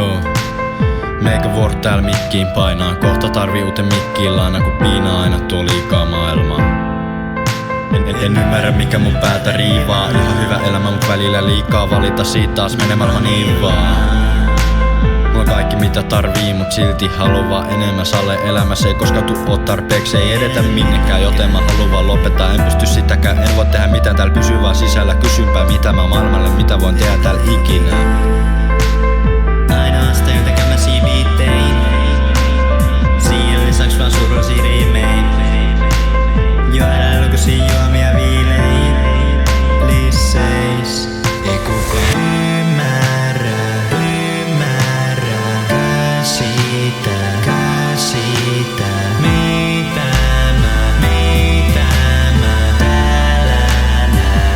Joo. Meikä vuoro täällä mikkiin painaa. Kohta tarvii uuten mikkiin laina, kun piinaa aina tuo liikaa maailmaa. En ymmärrä mikä mun päätä riivaa. Ihan hyvä elämä mut välillä liikaa valita, siitä taas menee maailma niin vaan. Mulla on kaikki mitä tarvii, mut silti haluaa enemmän. Sale elämässä ei koskaan oo tarpeeksi. Ei edetä minnekään, joten mä haluan vaan lopettaa. En pysty sitäkään, en voi tehdä mitään täällä pysyvää sisällä. Kysynpä mitä mä maailmalle, mitä voin tehdä täällä ikinä. Aina asteilta kämäsiä viittein. Siihen lisäks vaan surullisia riimei. Juodaan lukuisia juomia viilein. Lisseis. Ei kukaan käsitä, mitä mä täällä näen.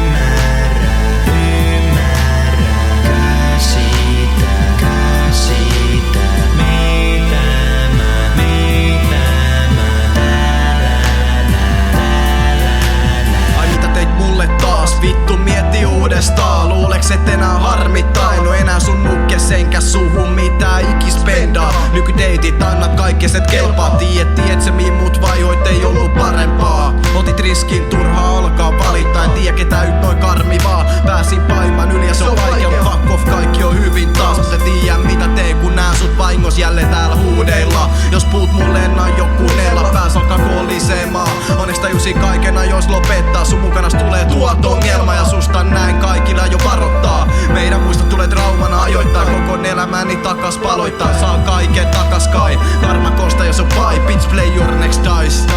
Ymmärrä, käsitä, mitä mä täällä näen. Ai mitä teit mulle taas, vittu mieti uudestaan. Luuleks et enää harmittaa, en oo enää sun nukkes enkä suhun mitään ikispendaa. Nykydeitit annat kaikkes et kelpaa. Tiedät se mihin mut vaihoit ei ollut parempaa. Otit riskin turhaa alkaa valittaa. En tiedä ketä yt noin karmivaa. Pääsin paiman yli ja se on vaikea. Fuck off kaikki on hyvin taas. Mut en tiedä mitä teen kun nää sut vaingos jälleen täällä huudeilla. Jos puut mulle en oo joku nella. Pääs alkaa kolisemaan. Onneksi tajusin kaikena jos lopettaa. Sun mukanas tulee tuot ongelma ja susta näin kaikilla jo varoittaa. Meidän muistot tulee traumana ajoittaa. Koko elämäni takas paloittaa. Saa kaiken takas kai. Karma kosta jos on bye. Bitch play your next dice.